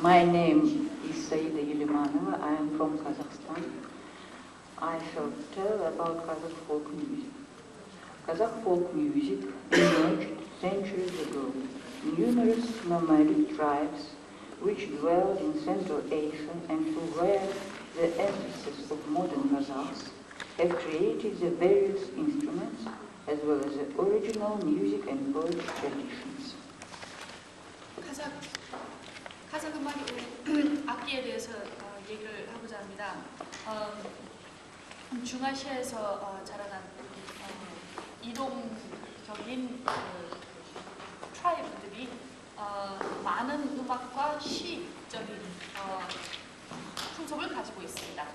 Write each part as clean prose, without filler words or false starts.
My name is 앨레마노바. I am from Kazakhstan. I shall tell about Kazakh folk music. Kazakh folk music emerged centuries ago. Numerous nomadic tribes which dwelled in Central Asia and who were the ancestors of modern Kazakhs have created the various instruments as well as the original music and poetry traditions. 카자흐 악기에 대해서 얘기를 하고자 합니다. 중아시아에서 자라난 이동적인 트라이브들이 많은 음악과 시적인 풍속을 가지고 있습니다.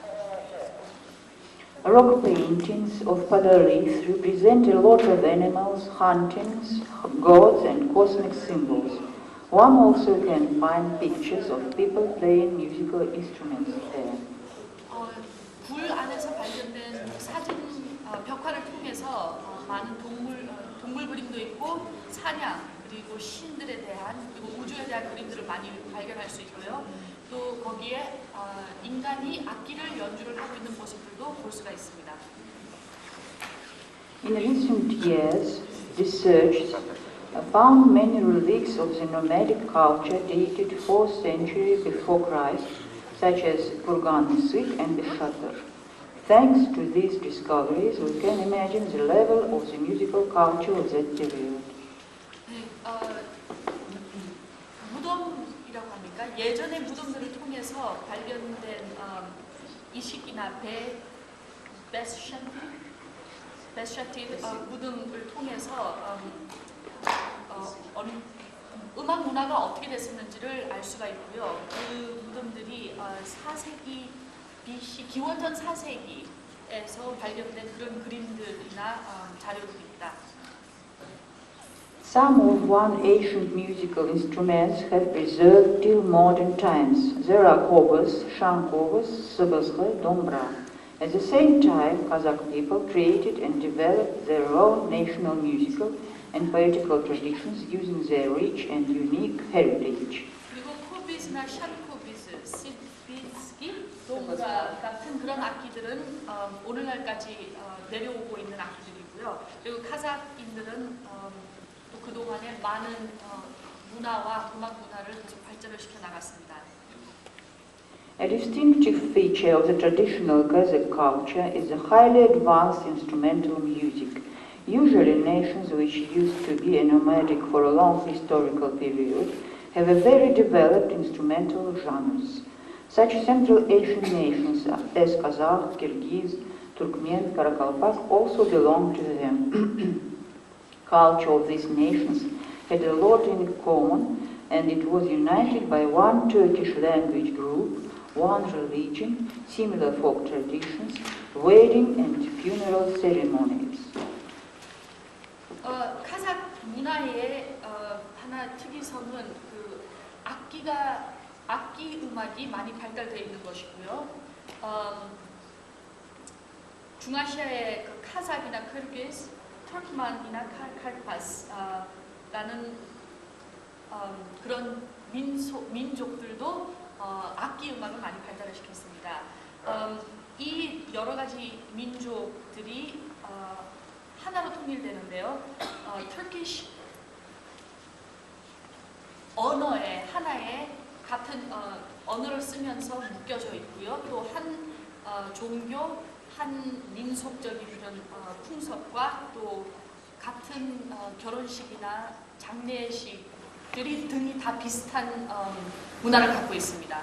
Rock paintings of paleoliths represent a lot of animals, huntings, gods, and cosmic symbols. One also can find pictures of people playing musical instruments there. 굴 안에서 발견된 사진 벽화를 통해서 많은 동물 그림도 있고 사냥 그리고 신들에 대한 그리고 우주에 대한 그림들을 많이 발견할 수 있고요. 또 거기에 인간이 악기를 연주를 하고 있는 모습들도 볼 수가 있습니다. In recent years, research found many relics of the nomadic culture dated 4th century before Christ, such as Kurgan Musik and Beshatar. Thanks to these discoveries, we can imagine the level of the musical culture of that period. 무덤이라고 합니까? 예전의 무덤들을 통해서 발견된 이식이나 베스샤티 무덤을 통해서 음악 문화가 어떻게 됐었는지를 알 수가 있고요. 그 무덤들이 4세기 BC, 기원전 4세기에서 발견된 그런 그림들이나 자료들입니다. Some of one ancient musical instruments have preserved till modern times. There are kobus, shankovus, sabazgı, dombra. At the same time, Kazakh people created and developed their own national musical and poetical traditions using their rich and unique heritage. 그리고 코비스나 샨코비스, 시비스기, 동가 같은 그런 악기들은 오늘날까지 내려오고 있는 악기들이고요. 그리고 카자흐인들은 또 그동안에 많은 문화와 음악 문화를 계속 발전을 시켜 나갔습니다. A distinctive feature of the traditional Kazakh culture is the highly advanced instrumental music. Usually nations which used to be nomadic for a long historical period have a very developed instrumental genres. Such Central Asian nations as Kazakh, Kyrgyz, Turkmen, Karakalpak also belong to them. Culture of these nations had a lot in common, and it was united by one Turkish language group, one religion, similar folk traditions, wedding and funeral ceremonies. 카자흐 문화의 하나 특이성은 그 악기 음악이 많이 발달되어 있는 것이고요. 중아시아의 그 카자흐이나 키르기즈, 터크만이나 카르파스라는 그런 민족들도 악기 음악을 많이 발달을 시켰습니다. 이 여러 가지 민족들이 하나로 통일되는데요. 터키시 언어의 하나의 같은 언어를 쓰면서 묶여져 있고요. 또 한 종교, 한 민속적인 그런 풍속과 또 같은 결혼식이나 장례식들이 등이 다 비슷한 문화를 갖고 있습니다.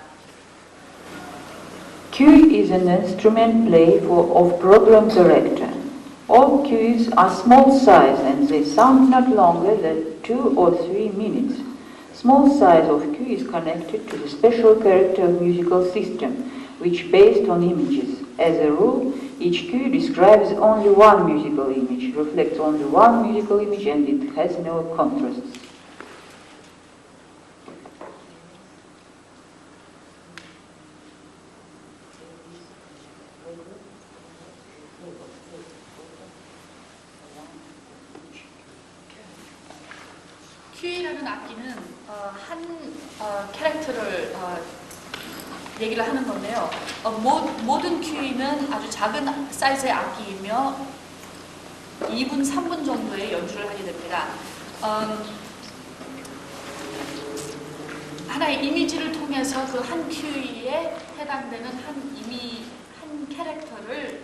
Cue is an instrument play of program character. All cues are small size and they sound not longer than 2 or 3 minutes. Small size of cue is connected to the special character of musical system, which based on images. As a rule, each cue describes only one musical image, reflects only one musical image, and it has no contrasts. 큐이라는 악기는 한 캐릭터를 얘기를 하는 건데요. 모든 큐이는 아주 작은 사이즈의 악기이며 2분, 3분 정도의 연주를 하게 됩니다. 하나의 이미지를 통해서 그 한 큐이에 해당되는 한 캐릭터를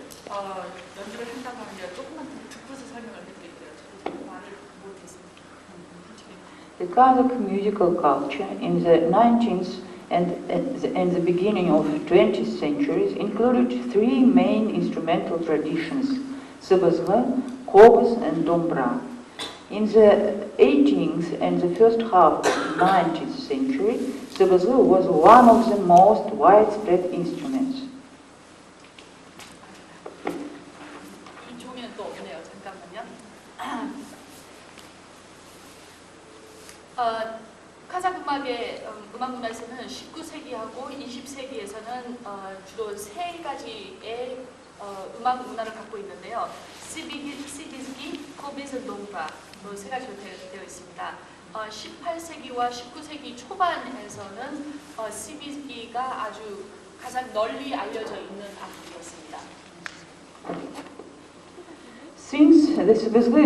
연주를 한다고 하는데 조금만 듣고서 설명을 해드릴게요. 저도 말을 못했습니다. The Kazakh musical culture in the 19th and the beginning of 20th centuries included three main instrumental traditions: sabazgı, kobuz, and dombra. In the 18th and the first half of the 19th century, sabazgı was one of the most widespread instruments. 이 종이는 또 없네요. 잠깐만요. 카자흐 음악의 음악 문화에서는 19세기하고 20세기에서는 주로 세 가지의 음악 문화를 갖고 있는데요. 시비즈기, 코비즈, 동브라 세 가지로 되어 있습니다. 18세기와 19세기 초반에서는 시비즈기가 아주 가장 널리 알려져 있는 악기였습니다. Since the sabazgı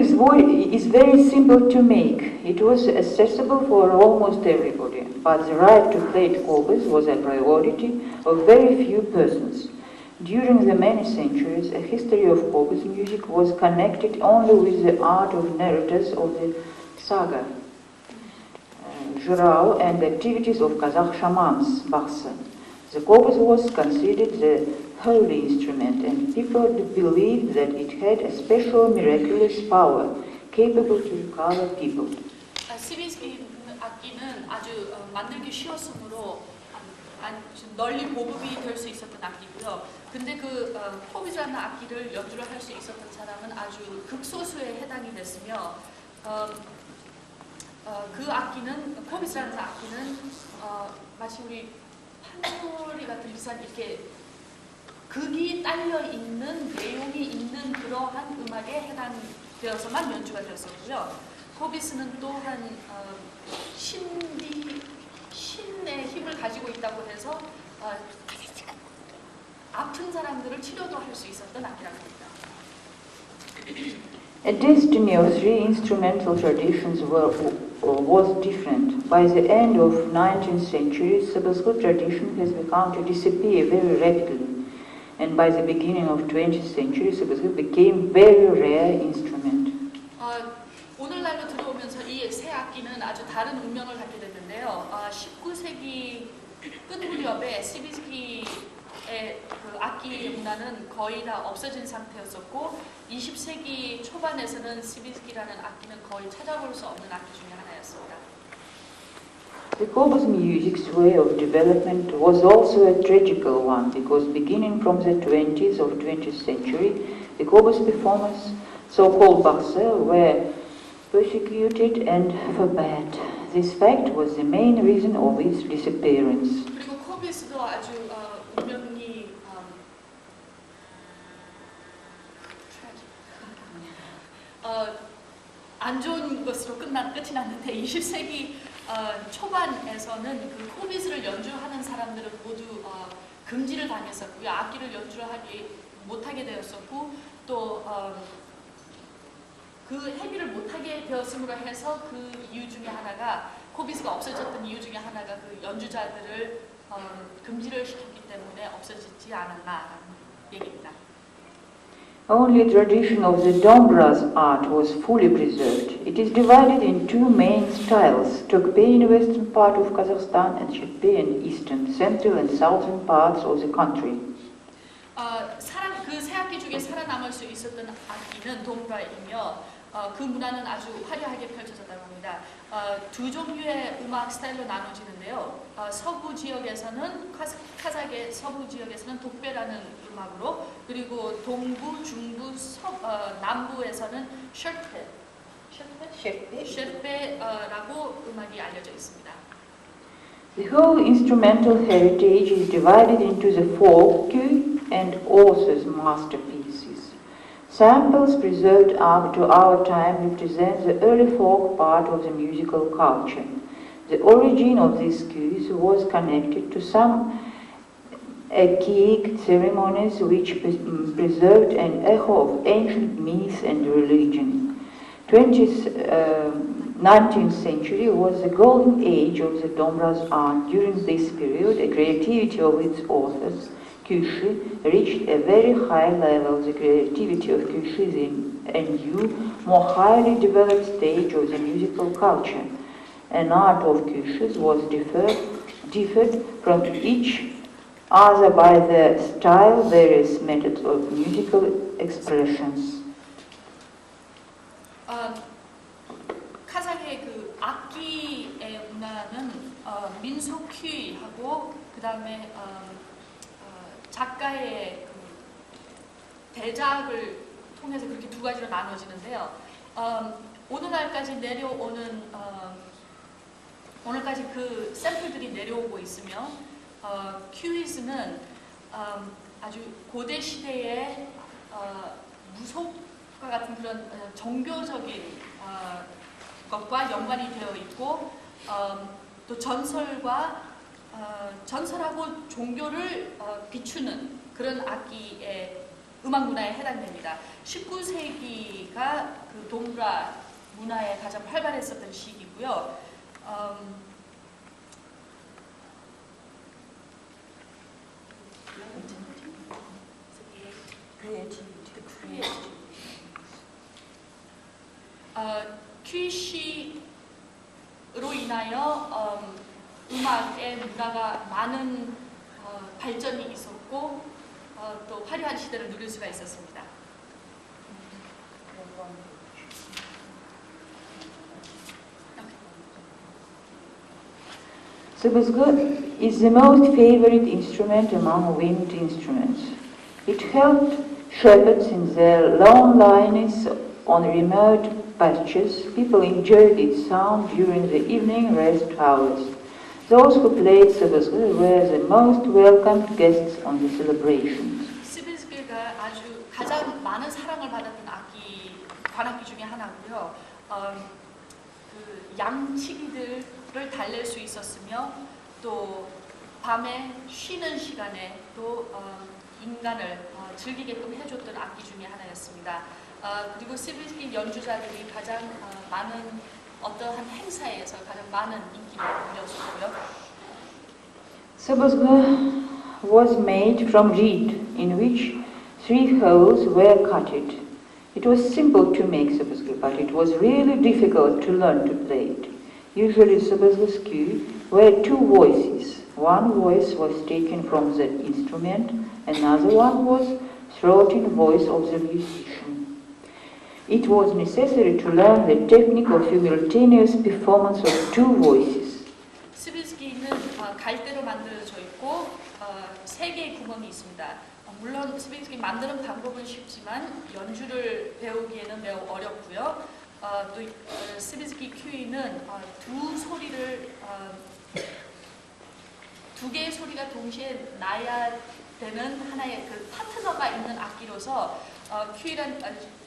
is very simple to make, it was accessible for almost everybody, but the right to play kobuz was a priority of very few persons. During the many centuries, a history of kobuz music was connected only with the art of narrators of the saga, jurau, and activities of Kazakh shamans, baksa. The kobuz was considered the holy instrument, and people believed that it had a special miraculous power, capable to recover people. 시비즈기 악기는 아주 만들기 쉬웠으므로 널리 보급이 될 수 있었던 악기고요. 근데 그 코비즈라는 악기를 연주를 할 수 있었던 사람은 아주 극소수에 해당이 됐으며 그 악기는 코비즈라는 악기는 마치 우리 판소리 같은 비슷한 이렇게 극이 딸려 있는 내용이 있는 그러한 음악에 해당되어서만 연주가 되었었고요. 코비스는 또한 신의 힘을 가지고 있다고 해서 아픈 사람들을 치료도 할 수 있었던 악기라고 합니다. A destiny of three instrumental traditions was different. By the end of 19th century, sabazgı tradition has begun to disappear very rapidly. And by the beginning of 20th century, sabazgı became very rare instrument. 오늘날로 들어오면서 이 세 악기는 아주 다른 운명을 갖게 됐는데요. 19세기 끝 무렵에 시비즈기의 그 악기 문화는 거의 다 없어진 상태였었고 20세기 초반에서는 시비즈기라는 악기는 거의 찾아볼 수 없는 악기 중에 하나였습니다. The kobuz music's way of development was also a tragical one, because beginning from the 20th of 20th century, the kobuz performers, so-called baksa, were persecuted and forbade. This fact was the main reason of its disappearance. 그리고 코비스도 아주 운명이 안 좋은 것으로 끝이 났는데 20세기 초반에서는 그 코비스를 연주하는 사람들은 모두 금지를 당했었고요. 악기를 연주를 못하게 되었었고 또 그 행위를 못하게 되었음으로 해서 그 이유 중에 하나가 코비스가 없어졌던 이유 중에 하나가 그 연주자들을 금지를 시켰기 때문에 없어지지 않았나라는 얘기입니다. Only tradition of the dombra's art was fully preserved. It is divided in two main styles: Tokpe in the western part of Kazakhstan and Shekpe in the eastern, central and southern parts of the country. 그 세 악기 중에 살아남을 수 있었던 악기는 dombra이며 그 문화는 아주 화려하게 펼쳐졌다고 합니다. 두 종류의 음악 스타일로 나눠지는데요. 서부 지역에서는 카자흐의 서부 지역에서는 독배라는 음악으로 그리고 동부, 중부, 남부에서는 셰르페라고 음악이 알려져 있습니다. The whole instrumental heritage is divided into the folk cue and author's masterpieces. Samples preserved up to our time represent the early folk part of the musical culture. The origin of these cues was connected to some archaic ceremonies which preserved an echo of ancient myths and religion. 19th century was the golden age of the Dombra's art. During this period, the creativity of its authors, Kyushu, reached a very high level. The creativity of Kyushu is a new, more highly developed stage of the musical culture. An art of Kyushu's was differed from each other by the style, various methods of musical expressions. 카자흐의 그 악기의 문화는 민속휘하고 그 다음에 작가의 그 대작을 통해서 그렇게 두 가지로 나눠지는데요. 오늘날까지 내려오는 오늘까지 그 샘플들이 내려오고 있으며 큐이즈는 아주 고대 시대의 무속과 같은 그런 종교적인 것과 연관이 되어 있고 또 전설하고 종교를 비추는 그런 악기의 음악 문화에 해당됩니다. 19세기가 그 동브라 문화에 가장 활발했었던 시기고요. 퀴시로 인하여 음악의 문화가 많은 발전이 있었고 또 화려한 시대를 누릴 수가 있었습니다. Sabuzga is the most favorite instrument among wind instruments. It helped shepherds in their loneliness on remote pastures. People enjoyed its sound during the evening rest hours. Those who played sabuzga were the most welcomed guests on the celebrations. sabuzga가 아주 가장 많은 사랑을 받았던 관악기 중에 하나고요. 그 양치기들을 달랠 수 있었으며 또 밤에 쉬는 시간에 또 인간을 즐기게끔 해줬던 악기 중에 하나였습니다. 그리고 sabuzga 연주자들이 가장 많은 어떠한 행사에서 가장 많은 인기를 누렸었고요. Sabuzga was made from reed in which 3 holes were cutted. It was simple to make sabuzga, but it was really difficult to learn to play it. Usually sabuzga's cue were 2 voices. One voice was taken from the instrument, another one was throated voice of the musician. It was necessary to learn the technique of simultaneous performance of 2 voices. sabuzga는 갈대로 만들어져 있고 3개의 구멍이 있습니다. 물론 sabuzga 만드는 방법은 쉽지만 연주를 배우기에는 매우 어렵고요. 또 sabuzga 큐이는 2개의 소리가 동시에 나야 되는 하나의 그 파트너가 있는 악기로서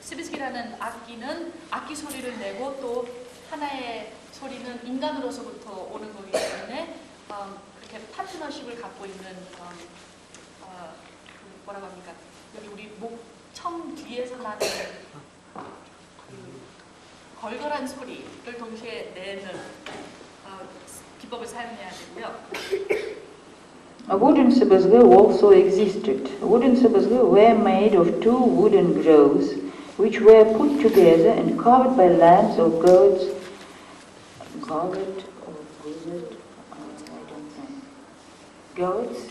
sabuzga라는 악기는 악기 소리를 내고 또 하나의 소리는 인간으로서부터 오는 거기 때문에 그렇게 파트너십을 갖고 있는 뭐라고 합니까? 여기 우리 목청 뒤에서 나는 그 걸걸한 소리를 동시에 내는 기법을 사용해야 되고요. A wooden sabuzga also existed. Wooden sabuzga were made of 2 wooden groves, which were put together and covered by lamps or goats. Goats?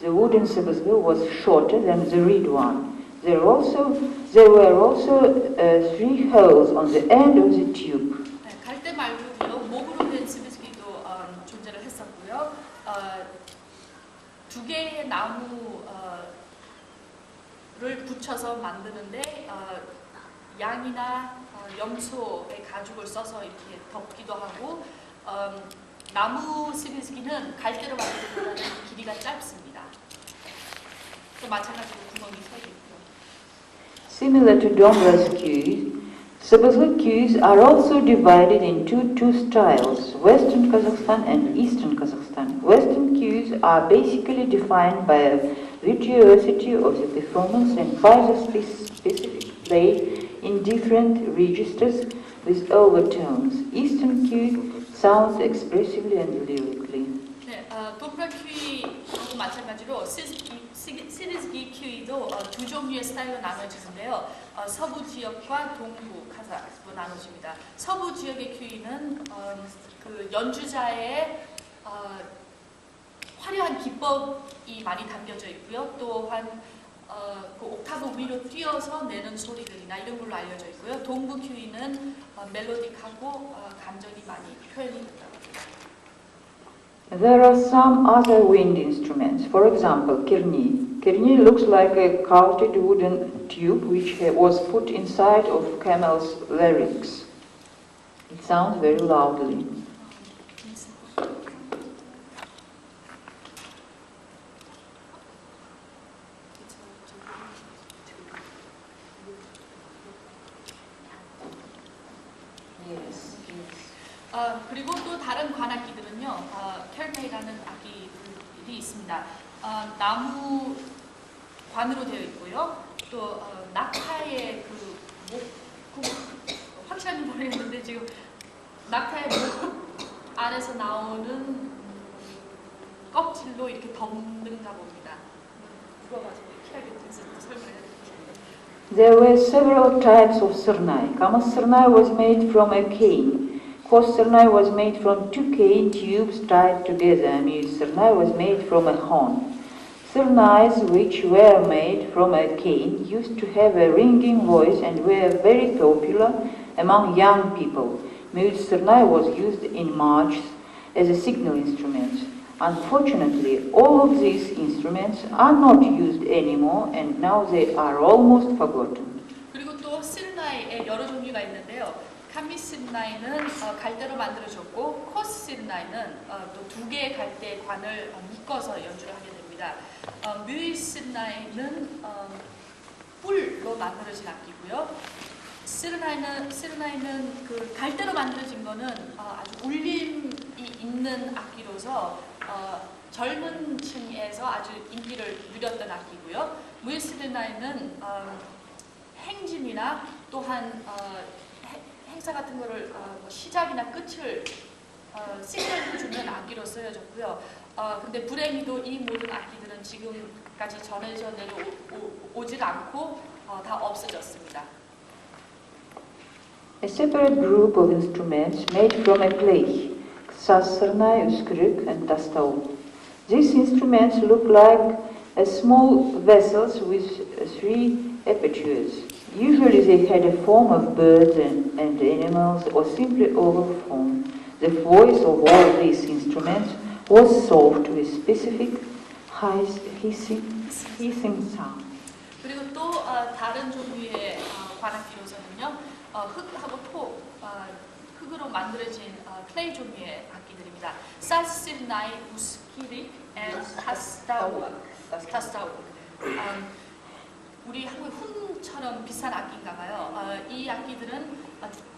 The wooden sabuzga was shorter than the reed one. There were also 3 holes on the end of the tube. 갈대 말고요, 목으로 된 sabuzga도 존재를 했었고요. 2개의 나무를 붙여서 만드는데 양이나 염소의 가죽을 써서 이렇게 덮기도 하고 나무 sabuzga는 갈대로 만든 것보다는 길이가 짧습니다. 또 마찬가지로 구멍이 3개 있고요. Similar to Domra's cues, Sabazhı cues are also divided into two styles, Western Kazakhstan and Eastern Kazakhstan. Western cues are basically defined by a virtuosity of the performance and by the specific play in different registers with overtones. Eastern cue sounds expressively and lyrically. 네, 도프라 큐이하고 마찬가지로 시리즈기 큐이도 두 종류의 스타일로 나눠지는데요. 서부 지역과 동부 카자흐로 나눠집니다. 서부 지역의 큐이는 그 연주자의 화려한 기법이 많이 담겨져 있고요. 또한 그 옥타브 위로 뛰어서 내는 소리들이나 이런 걸로 알려져 있고요. 동부 큐이는 멜로딕하고 감정이 많이 표현이 된다고 합니다. There are some other wind instruments. For example, kirni. Kirni looks like a carved wooden tube which was put inside of camel's larynx. It sounds very loudly. 그리고 또 다른 관악기들은요, 켈테이라는 악기들이 있습니다. 나무 관으로 되어 있고요. 또 낙타의 확실히 모르겠는데 지금 낙타의 목 안에서 나오는 껍질로 이렇게 덮는가 봅니다. 들어가서 설명해. There were several types of sernai. Kama sernai was made from a cane. Kos sernai was made from two cane tubes tied together. Mute sernai was made from a horn. Sernais which were made from a cane used to have a ringing voice and were very popular among young people. Mute sernai was used in marches as a signal instrument. Unfortunately, all of these instruments are not used anymore and now they are almost forgotten. 그리고 또 시르나이의 여러 종류가 있는데요. 카미 시르나이는 갈대로 만들어졌고 코스 시르나이는 또 두 개의 갈대 관을 묶어서 연주를 하게 됩니다. 뮤이 시르나이는 뿔로 만들어진 악기고요. 시르나이는 그 갈대로 만들어진 거는 아주 울림이 있는 악기로서 젊은 층에서 아주 인기를 누렸던 악기고요. 뮤이 시르나이는 행진이나 또한 행사 같은 거를 시작이나 끝을 시그널을 주는 악기로 쓰여졌고요. 근데 불행히도 이 모든 악기들은 지금까지 전해져 내려오질 않고 다 없어졌습니다. A separate group of instruments made from a clay, sasırnay, üskürük, and tastav. These instruments look like small vessels with three apertures. Usually they had a form of birds and animals or simply oval form. The voice of all these instruments was soft with specific hissing sound. 그리고 또 다른 종류의 관악기로서는요, 흙하고 흙으로 만들어진 클레이 종류의 악기들입니다. 사스르나이, 우스키릭, and 타스타우. 우리 한국 훈처럼 비싼 악기인가 봐요. 이 악기들은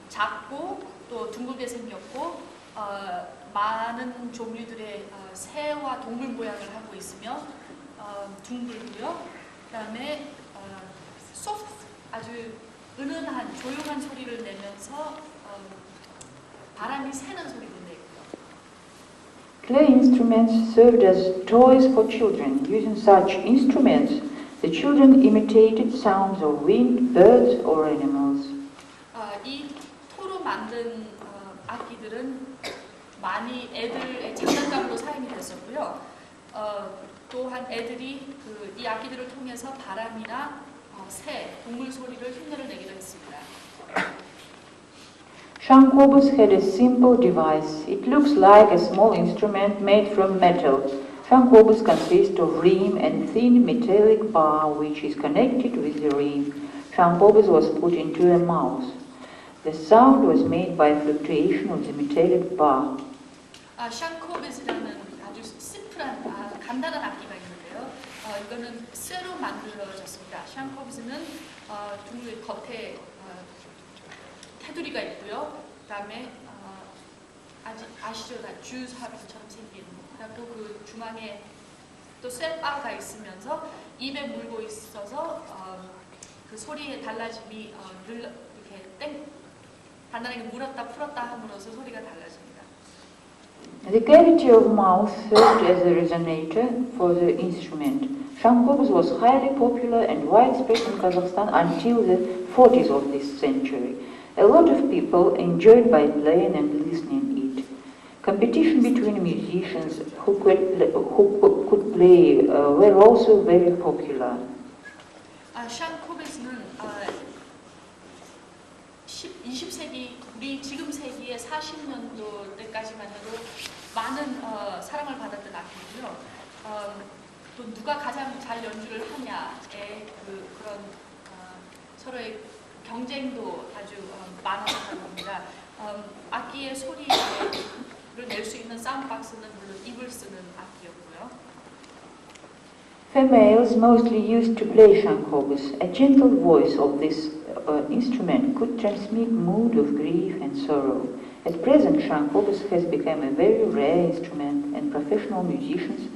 작고 또 둥글게 생겼고 많은 종류들의 새와 동물 모양을 하고 있으며 둥글고요. 그다음에 소프트, 아주 은은한 조용한 소리를 내면서 바람이 새는 소리도 내고요. Clay instruments served as toys for children. Using such instruments, the children imitated sounds of wind, birds, or animals. 이 토로 만든 악기들은 많이 애들의 장난감으로 사용이 됐었고요. 또한 애들이 이 악기들을 통해서 바람이나 새, 동물 소리를 흉내를 내기도 했습니다. Shankobus had a simple device. It looks like a small instrument made from metal. Shankobus consists of rim and thin metallic bar which is connected with the rim. Shankobus was put into a mouth. The sound was made by fluctuation of the metallic bar. 샹코베스라는 아주 심플한, 간단한 악기가 있는데요. 이거는 쇠로 만들어졌습니다. 샹코베스는 둥글 겉에 테두리가 있고요. 그다음에 아시죠? 주사비처럼 생긴. 또 그 중앙에 또 쇠바가 있으면서 입에 물고 있어서 그 소리의 달라짐이 이렇게 간단하게 물었다 풀었다 함으로써 소리가 달라집니다. The cavity of mouth served as a resonator for the instrument. Shankobuz was highly popular and widespread in Kazakhstan until the 40s of this century. A lot of people enjoyed by playing and listening it. Competition between musicians who could play were also very popular. 샹코베스는 20세기 우리 지금 세기의 40년도 때까지만 해도 많은 사랑을 받았던 악기고요. 또 누가 가장 잘 연주를 하냐의 그런 서로의 경쟁도 아주 많았다고 합니다. 악기의 소리를 낼 수 있는 사운드박스는 물론 입을 쓰는 악기였고요. Females mostly used to play shankobuz. A gentle voice of this instrument could transmit mood of grief and sorrow. At present, shankobuz has become a very rare instrument, and professional musicians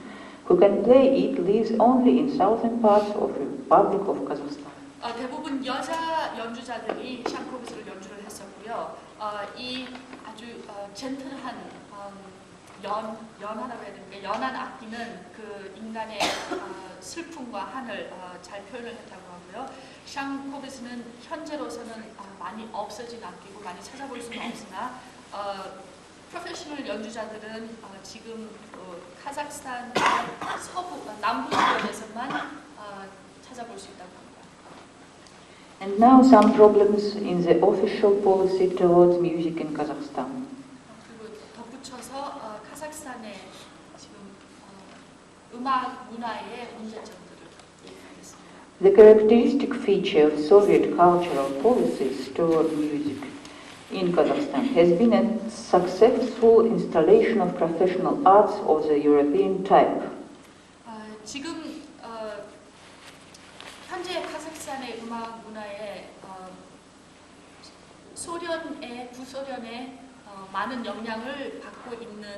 who can play it live only in southern parts of the Republic of Kazakhstan. 대부분 여자 연주자들이 샹코베스를 연주를 했었고요. 이 아주 젠틀한 연하다고 해야 됩니까? 연한 악기는 그 인간의 슬픔과 한을 잘 표현을 했다고 하고요. 샹코베스는 현재로서는 많이 없어진 악기고 많이 찾아볼 수는 없으나 프로페셔널 연주자들은 지금 카자흐스탄 서부 남부 지역에서만 찾아볼 수 있다고 합니다. And now some problems in the official policy towards music in Kazakhstan. 그리고 덧붙여서 카자흐스탄의 지금 음악 문화의 문제점들을 얘기하겠습니다. The characteristic feature of Soviet cultural policies toward music in Kazakhstan has been a successful installation of professional arts of the European type. 지금 현재 카자흐스탄의 음악 문화에 소련의 구소련의 많은 영향을 받고 있는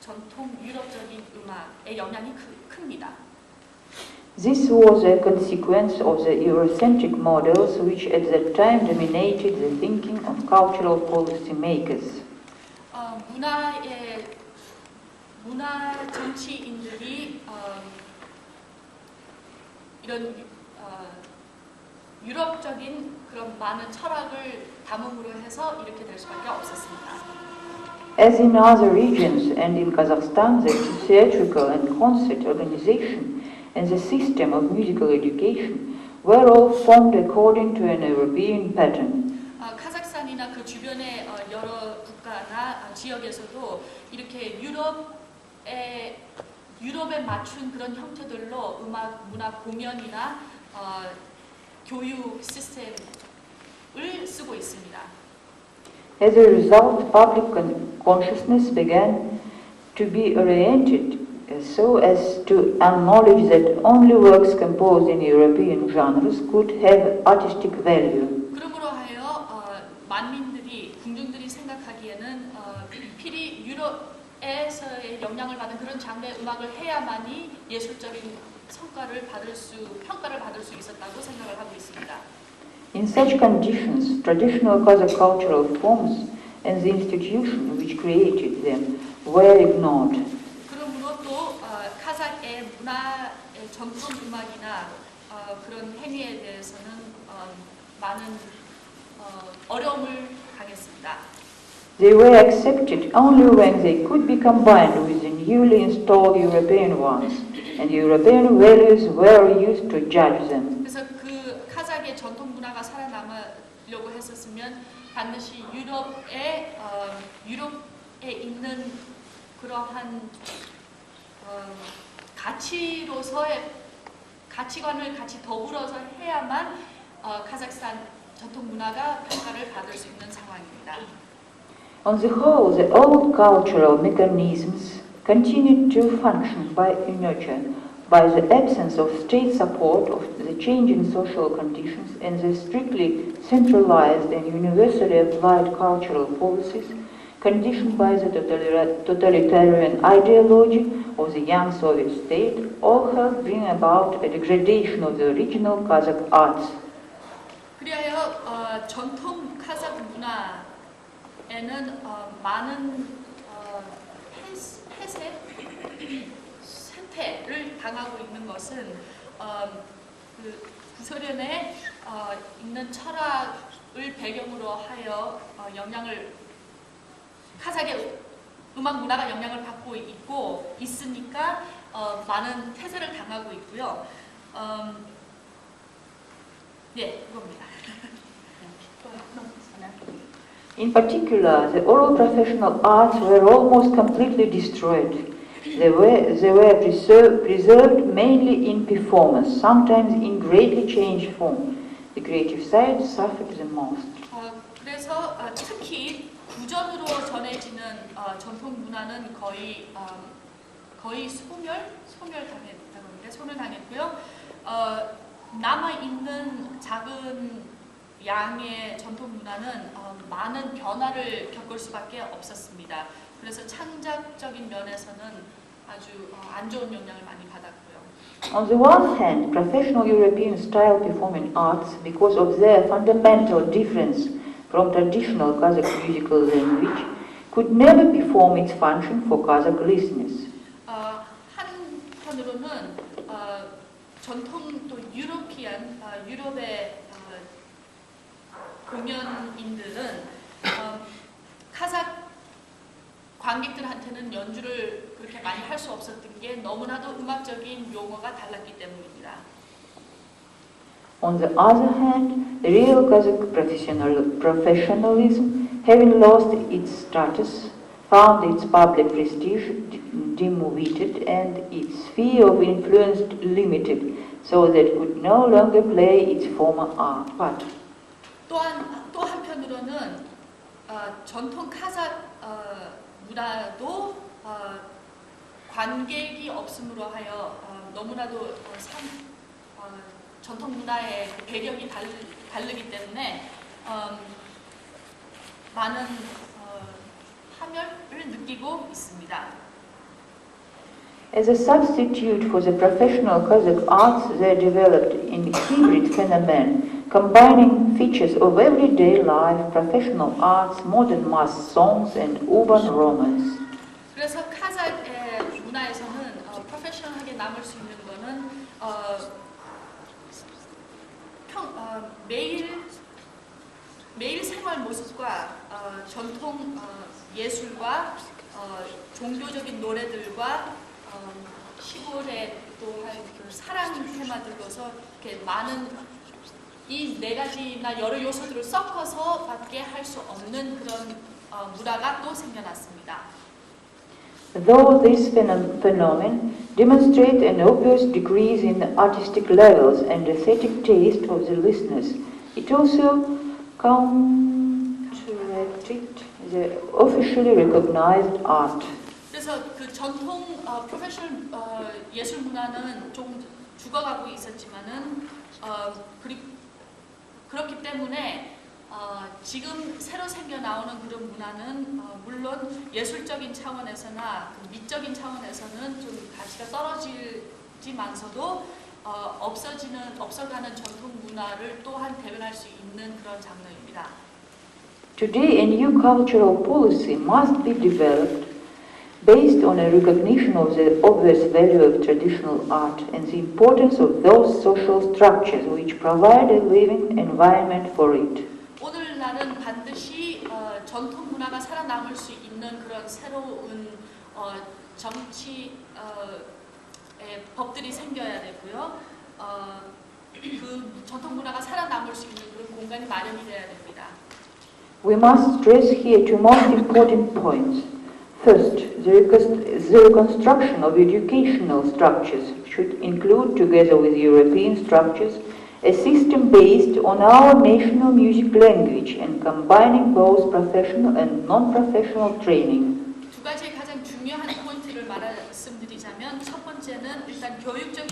전통 유럽적인 음악의 영향이 큽니다. This was a consequence of the Eurocentric models which at that time dominated the thinking of cultural policy makers. 문화 정치인들이 이런 유럽적인 그런 많은 철학을 담음으로 해서 이렇게 될 수밖에 없었습니다. As in other regions and in Kazakhstan, the theatrical and concert organization and the system of musical education were all formed according to an European pattern. 카자흐스탄이나 그 주변의 여러 국가나 지역에서도 이렇게 유럽에 맞춘 그런 형태들로 음악, 문화 공연이나 교육 시스템을 쓰고 있습니다. As a result, public consciousness began to be oriented so as to acknowledge that only works composed in European genres could have artistic value. 그러므로 하여 만민들이, 궁중들이 생각하기에는 필히 유럽에서의 영향을 받은 그런 장르의 음악을 해야만이 예술적인 평가를 받을 수 있었다고 생각을 하고 있습니다. In such conditions, traditional Kazakh cultural forms and the institution which created them were ignored. 그러므로 또 카자흐의 문화의 전통 음악이나 그런 행위에 대해서는 많은 어려움을 당했습니다. They were accepted only when they could be combined with the newly installed European ones, and European values were used to judge them. 그래서 그 카자흐의 전통 문화가 살아남으려고 했었으면 반드시 유럽에 있는 그러한 가치관을 같이 더불어서 해야만 카자흐스탄 전통 문화가 평가를 받을 수 있는 상황입니다. On the whole, the old cultural mechanisms continued to function by inertia, by the absence of state support of the changing social conditions and the strictly centralized and universally applied cultural policies, conditioned by the totalitarian ideology of the young Soviet state, all helped bring about a degradation of the original Kazakh arts. 그리하여 전통 카자흐 문화에는 많은 폐쇄를 당하고 있는 것은 그 구소련에 있는 철학을 배경으로 하여 카자흐의 음악 문화가 영향을 받고 있으니까 많은 폐쇄를 당하고 있고요. 네, 그겁니다. In particular, the oral professional arts were almost completely destroyed. They were preserved mainly in performance, sometimes in greatly changed form. The creative side suffered the most. 그래서 특히 구전으로 전해지는 전통 문화는 거의 소멸당했고요. 남아 있는 작은 양의 전통 문화는 많은 변화를 겪을 수밖에 없었습니다. 그래서 창작적인 면에서는 아주 안 좋은 영향을 많이 받았고요. On the one hand, professional European style performing arts, because of their fundamental difference from traditional Kazakh musical language, could never perform its function for Kazakh listeners. 한편으로는 전통 또 유럽의 공연인들은 카자흐 관객들한테는 연주를 그렇게 많이 할 수 없었던 게 너무나도 음악적인 용어가 달랐기 때문입니다. On the other hand, real Kazakh professionalism, having lost its status, found its public prestige demoted and its sphere of influence limited, so that it could no longer play its former part. 또 한편으로는 전통 카자흐 문화도 관객이 없음으로 하여 너무나도 전통 문화의 배경이 다르기 때문에 많은 파멸을 느끼고 있습니다. As a substitute for the professional Kazakh arts, they developed in hybrid phenomenon, combining features of everyday life, professional arts, modern mass songs, and urban romance. 그래서 카자흐의 문화에서는 프로페셔널하게 남을 수 있는 거는 매일 생활 모습과 전통 예술과 종교적인 노래들과 시골의 또한 그 사랑 테마들로서 이렇게 많은 이 네 가지나 여러 요소들을 섞어서 밖에 할 수 없는 그런 문화가 또 생겨났습니다. Though this phenomenon demonstrates an obvious decrease in artistic levels and aesthetic taste of the listeners, it also counteracted the officially recognized art. 그래서 그 전통 프로페셔널 예술 문화는 좀 죽어가고 있었지만은 그렇기 때문에 지금 새로 생겨 나오는 그런 문화는 물론 예술적인 차원에서나 그 미적인 차원에서는 좀 가치가 떨어지지만서도 없어가는 전통 문화를 또한 대변할 수 있는 그런 장르입니다. Today, a new cultural policy must be developed based on a recognition of the obvious value of traditional art and the importance of those social structures which provide a living environment for it. 오늘날은 반드시 전통 문화가 살아남을 수 있는 그런 새로운 정치 법들이 생겨야 되고요. 그 전통 문화가 살아남을 수 있는 그런 공간이 마련이 돼야 됩니다. We must stress here two most important points. First, the reconstruction of educational structures should include, together with European structures, a system based on our national music language and combining both professional and non-professional training. 두 가지의 가장 중요한 포인트를 말씀드리자면 첫 번째는 일단 교육적인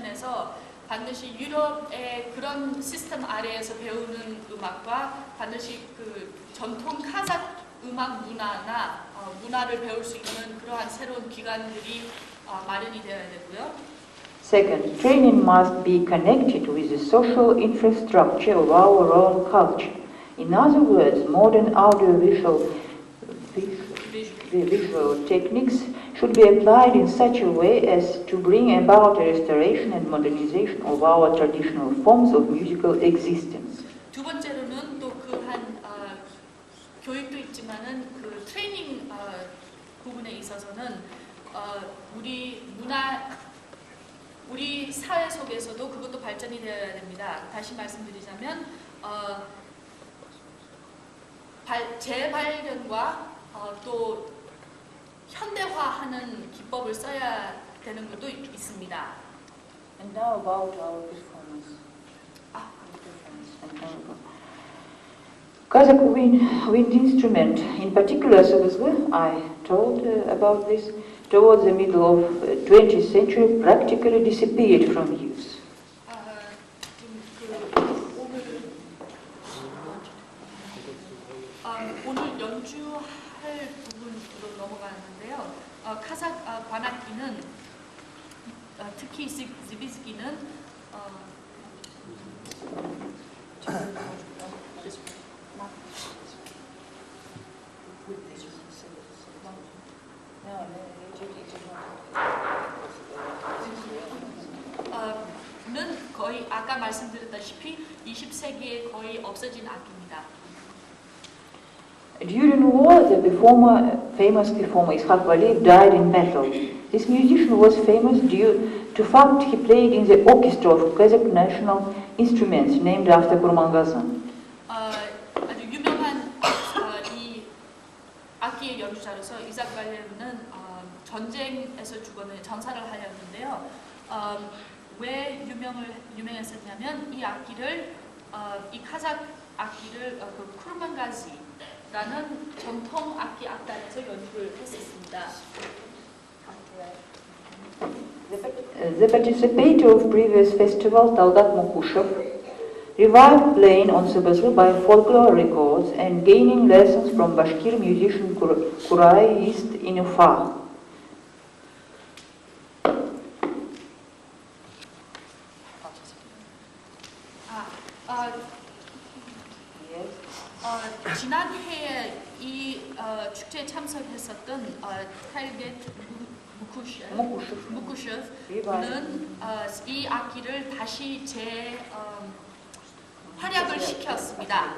측면에서 반드시 유럽의 그런 시스템 아래에서 배우는 음악과 반드시 그 전통 카자흐 음악 문화나 문화를 배울 수 있는 그러한 새로운 기관들이 마련이 되어야 되고요. Second, training must be connected with the social infrastructure of our own culture. In other words, modern audiovisual visual techniques should be applied in such a way as to bring about a restoration and modernization of our traditional forms of musical existence. 두 번째로는 또 그한 교육도 있지만은 그 트레이닝 부분에 있어서는 우리 사회 속에서도 그것도 발전이 되어야 됩니다. 다시 말씀드리자면 재발견과 또 현대화하는 기법을 써야 되는 것도 있습니다. And now about our performance. Kazakh wind instrument, in particular sabızlı, I told about this, towards the middle of 20th century practically disappeared from use. 오늘 연주할 부분으로 넘어가는데요. 카자흐 관악기는 특히 지비스기는 는 거의 아까 말씀드렸다시피 20세기에 거의 없어진 악기입니다. During the war, the famous performer Ishak Valiyev died in battle. This musician was famous due to fact he played in the orchestra of Kazakh national instruments named after Kurmangazan. 아주 유명한 이 악기의 연주자로서 이삭 발레브는 전쟁에서 죽었는 전사를 하였는데요. 왜 유명했었냐면 이 악기를 이 카자흐 악기를 그 쿠르만가지라는 전통 악기 악단에서 연주를 했었습니다. The participator of previous festival, Talgat Mokushov, revived playing on sabızlı by folklore records and gaining lessons from Bashkir musician Kuray East in Ufa. 지난해에 이 축제에 참석했었던 탈겟 무쿠셔프는 이 악기를 다시 활약을 시켰습니다.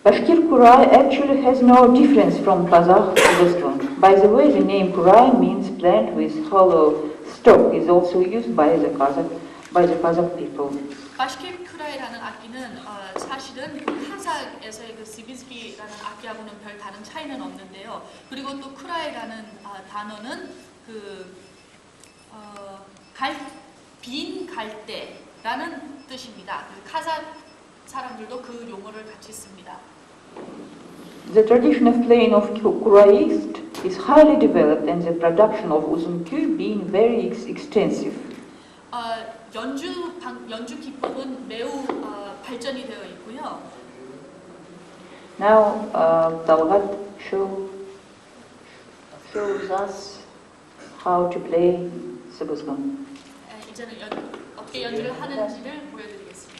Bashkir Kuray actually has no difference from Kazakh instrument. By the way, the name Kuray means plant with hollow stalk is also used by the Kazakh people. 바시킬 쿠라이라는 악기는 사실은 카자흐에서의 그 시비스키라는 악기하고는 별 다른 차이는 없는데요. 그리고 또 쿠라이라는 단어는 빈 갈대라는 뜻입니다. 카자흐 사람들도 그 용어를 같이 씁니다. The tradition of playing of Kuraist is highly developed and the production of uzunku being very extensive. 연주 기법은 매우 발전이 되어 있고요. Now, Talgat shows us how to play sabızlı. 이제는 어떻게 연주를 하는지를 보여드리겠습니다.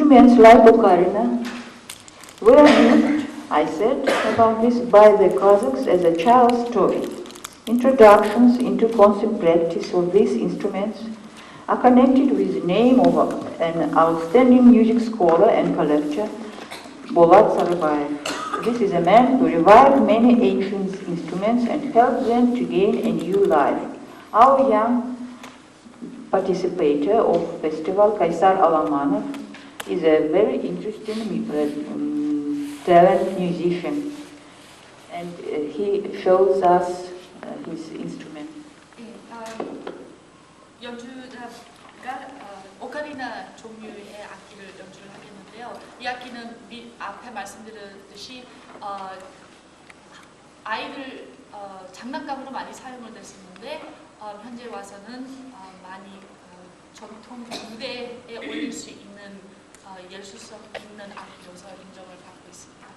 Instruments like ocarina were used, I said, about this by the Kazakhs as a child's toy. Introductions into concert practice of these instruments are connected with the name of an outstanding music scholar and collector, Bolat Sarıbayev. This is a man who revived many ancient instruments and helped them to gain a new life. Our young participator of festival, Kaysar Alamanov, is a very interesting talent musician, and he shows us his instrument. 연주자가 오카리나 종류의 악기를 연주를 하겠는데요. 이 악기는 앞에 말씀드렸듯이 아이들 장난감으로 많이 사용을 됐었는데 현재 와서는 많이 전통 무대에 올릴 수 있는 예술성 있는 악기로서 인정을 받고 있습니다.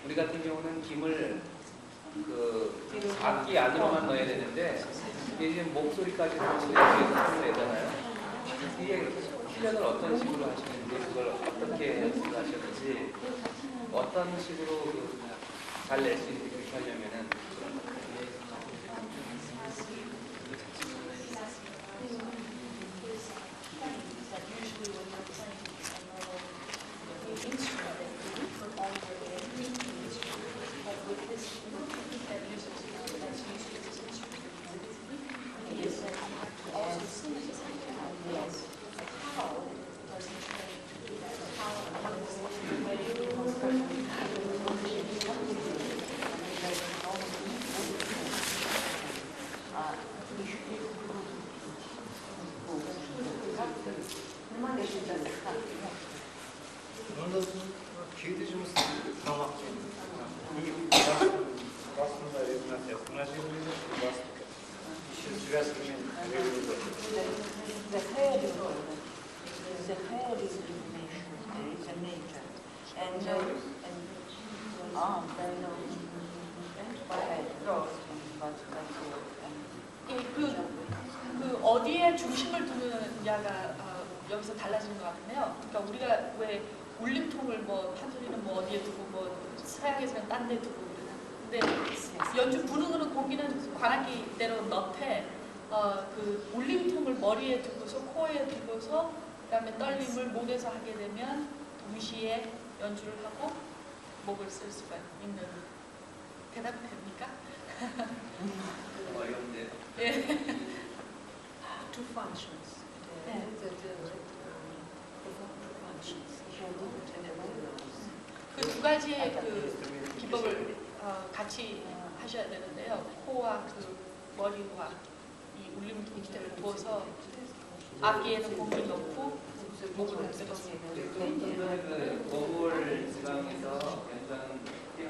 우리 같은 경우는 김을 악기 안으로만 넣어야 되는데 이제 목소리까지 위해서 내잖아요. 이게 훈련을 어떤 식으로 하시는지, 그걸 어떻게 연습하셨는지, 어떤 식으로 잘 낼 수 있는지 그렇게 하려면은 어디에 중심을 두느냐가 여기서 달라지는 것 같은데요. 그러니까 우리가 왜 울림통을 뭐 판소리는 뭐 어디에 두고 뭐 서양에서는 딴 데 두고 그러는데 연주 부르는 공기는 관악기대로 넣되 그 울림통을 머리에 두고서 코에 두고서 그다음에 떨림을 목에서 하게 되면 동시에 연주를 하고 목을 쓸 수가 있는. 대답이 됩니까? 어려운데. 예. Two functions. 네. 그 두 가지의 그 기법을 같이 하셔야 되는데요. 코와 그 머리와 이 울림통을 두어서 악기에는 공을 넣고 목을 들어서. 거울 지방에서 연주하는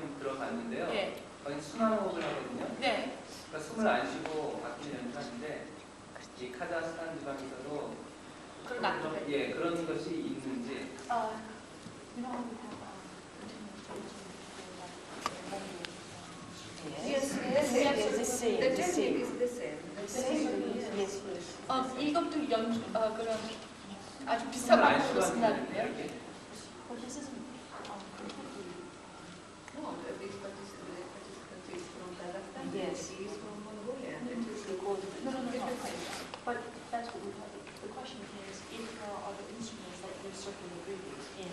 좀 들어봤는데요. 예. 거기 순환호흡을 하거든요. 네. 그러니까 숨을 안 쉬고 악기를 연주하는데 이 카자흐스탄 지방에서도 그런 악기들. 예, 그런 것이 있는지. Yes, the same. the technique is the same. Yes, yes. 이것도 그런 아주 비슷한 숨을 안 방법으로 쉬고 하는 쓴다는데요. 이렇게. No, this participant is from Kazakhstan. Yes. He is from Mongolia. It is No. different thing. But that's what we have. The question is if there are other instruments that use circular breathing in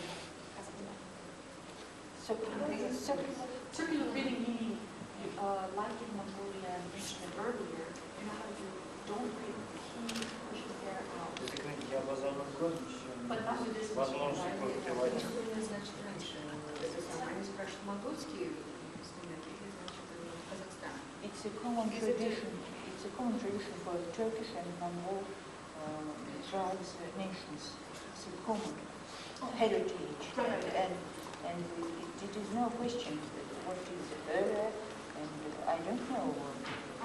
Kazakhstan. Circular breathing meaning, like in Mongolian instrument earlier, you know how you don't breathe the key, push the air out. But not with this instrument, right? Значит, раньше это самое, они спрашивают, монгольские инструменты или, значит, Казахстан? It's a common tradition. It's a common tradition for Turkish and Mongol tribes, nations. It's a common heritage, and it is no question what is earlier, and I don't know.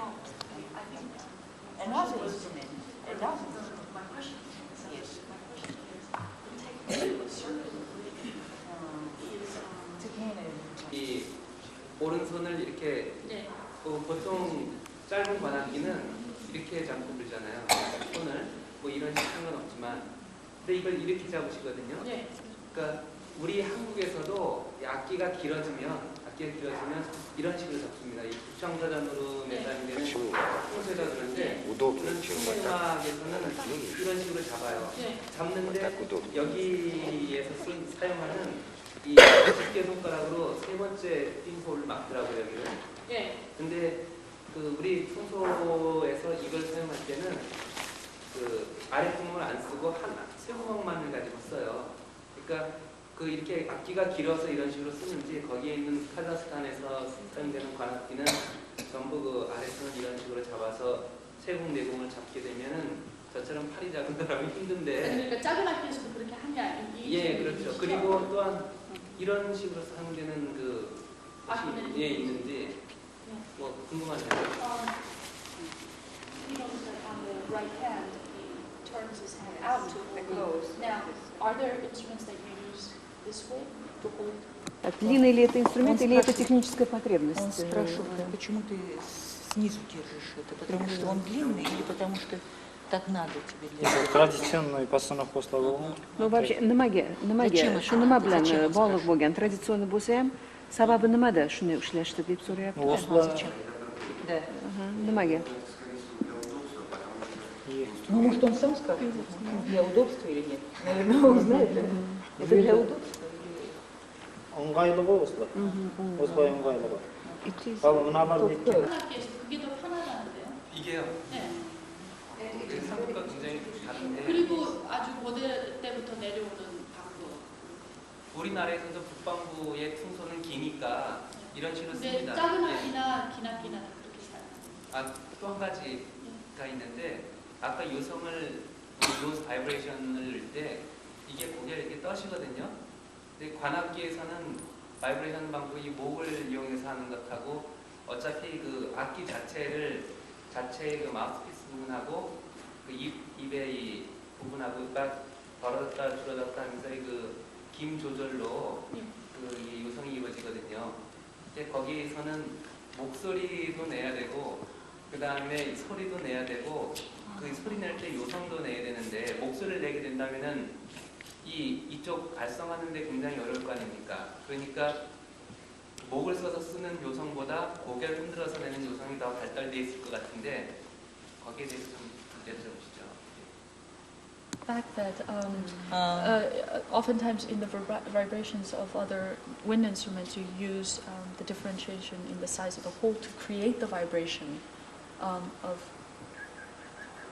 I think Another instrument. my question is, Yes. the technique of circular breathing is 이 오른손을 이렇게 네. 보통 짧은 관악기는 이렇게 잡고 불잖아요. 손을 뭐 이런 식 상관없지만, 근데 이걸 이렇게 잡으시거든요. 네. 그러니까 우리 한국에서도 악기가 길어지면 이런 식으로 잡습니다. 이 국창사전으로 매달이 되는 통세라 그러는데 그런 충무음악에서는 이런 식으로 잡아요. 네. 잡는데 여기에서 사용하는 이 10개 손가락으로 세 번째 핀홀을 막더라고요, 여기를. 네. 근데 그 우리 풍소에서 이걸 사용할 때는 그 아래 구멍을 안 쓰고 세 구멍만을 가지고 써요. 그러니까 그 이렇게 악기가 길어서 이런 식으로 쓰는지 거기에 있는 카자흐스탄에서 사용되는 관악기는 전부 그 아래손을 이런 식으로 잡아서 세공 네공을 잡게 되면은 저처럼 팔이 작은 사람이 힘든데. 그러니까 작은 악기에서도 그렇게 하냐? 예, 그렇죠. 그리고 또한 이런 식으로 사용되는 그 것이 예 있는지 뭐 궁금하네요. He knows that on the right hand he turns his hand out to hold. Now, are there instruments that you use this way to hold? Длинный ли это инструмент или это техническая потребность? Он спрашивает, почему ты снизу держишь это? Потому что он длинный или потому что так надо тебе для этого? Традиционный пасанах пословил. Ну вообще, nimaga shu nima bilan bog'liq bo'lgan traditsion bo'lsa ham sababi nimada shuni ushlashdi deb so'rayapti. Да. Nimaga? Ну, может, он сам скажет, для удобства или нет. Наверное, он знает. Это для удобства. ыңғайлығы осылай. осылай ыңғайлығы. ал мыналар не 작은 악기에서 그게 더 편하다는데요? 이게요. 네. 생각과 굉장히 다른데 그리고 아주 고대 때부터 내려오는 방법. 우리나라에서도 북방부의 퉁소는 기니까 이런 식으로 근데 씁니다. 작은 예. 악기나 긴 악기나 그렇게 사요. 또 한 가지가 있는데 아까 요성을 노즈 바이브레이션을 넣을 때 이게 고개를 이렇게 떠시거든요. 근데 관악기에서는 바이브레이션 방법이 목을 이용해서 하는 것하고 어차피 그 악기 자체의 그 마우스피스 부분하고 그 입의 이 부분하고 딱 벌어졌다 줄어졌다 하면서 그 김 조절로 그 이 요성이 이루어지거든요. 근데 거기에서는 목소리도 내야 되고 그 다음에 소리도 내야 되고 그 소리 낼 때 요성도 내야 되는데 목소리를 내게 된다면은 이쪽 발성하는데 굉장히 어려울 거 아닙니까? 그러니까 목을 써서 쓰는 요성보다 고개를 흔들어서 내는 요성이 더 발달되어 있을 것 같은데 거기에 대해서 좀 여쭤보시죠. Fact that oftentimes in the vibrations of other wind instruments you use the differentiation in the size of the hole to create the vibration of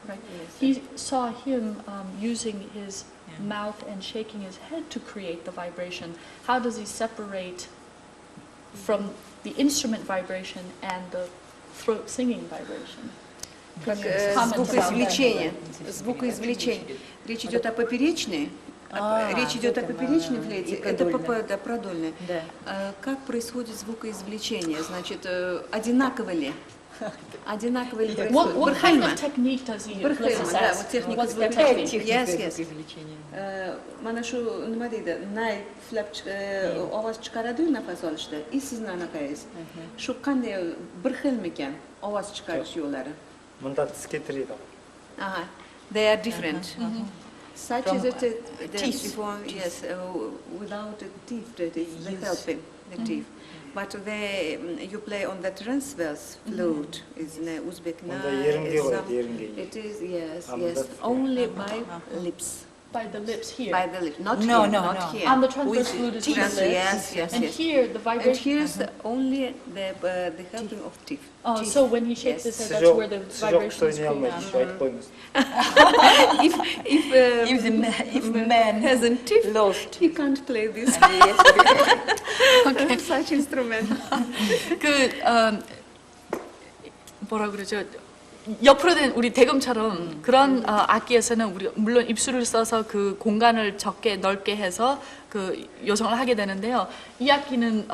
right. Yes. He saw him using his mouth and shaking his head to create the vibration. How does he separate from the instrument vibration and the throat singing vibration? Как звукоизвлечение. Речь идет о поперечной, Речь идет о поперечной флейте, это да, продольная. Да. Как происходит звукоизвлечение? Значит, одинаково ли? Одинаково ли происходит? What kind of technique does he use? Let's Брхельма, just да, ask. вот техника What's the звукоизвлечения. technique? Yes. Mana shu nima deydi? Nay flap ovoz chiqaradi-yu nafas olishda. И siz anaqangiz. Shu qanday bir xilmi ekan ovoz chiqarish yo'llari? Bunda tiz keltiradi. Aha. They are different. Such is it teeth. Yes, without the teeth, the helping the teeth. But you play on the transverse flute. Is in Uzbek It is yes, only by lips. By the lips here. By the lips, not here. On the transverse flute is Yes, the lips. yes. And here the vibration. And here's only the helping of teeth. Oh, so when he shakes his head, that's where the vibration is coming out. If a man hasn't teeth, he can't play this such instrument. 뭐라 그러죠? 옆으로 된 우리 대금처럼 그런 악기에서는 우리 물론 입술을 써서 그 공간을 적게 넓게 해서 그 요성을 하게 되는데요. 이 악기는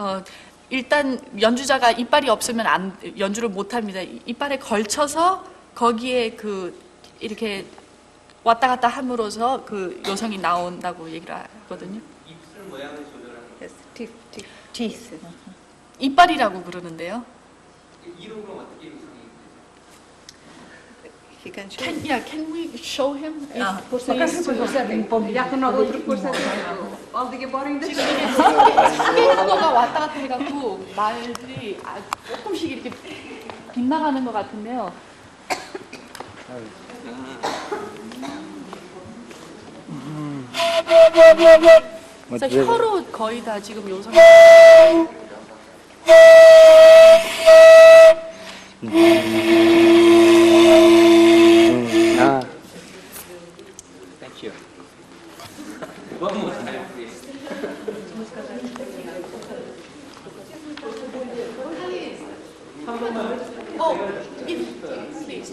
일단 연주자가 이빨이 없으면 연주를 못 합니다. 이빨에 걸쳐서 거기에 그 이렇게 왔다 갔다 함으로써 그 요성이 나온다고 얘기를 하거든요. 입술 모양을 조절하는 Yes, teeth. 이빨이라고 그러는데요. 이름으로 어떻게 요성이 He can show. Can we show him? Yakına oturup aldığı barındı. 스케이트가 왔다 갔다 해갖고 말들이 조금씩 이렇게 빗나가는 것 같은데요. 그래서 혀로 거의 다 지금 요성. Thank you. One more time, please. Oh, please.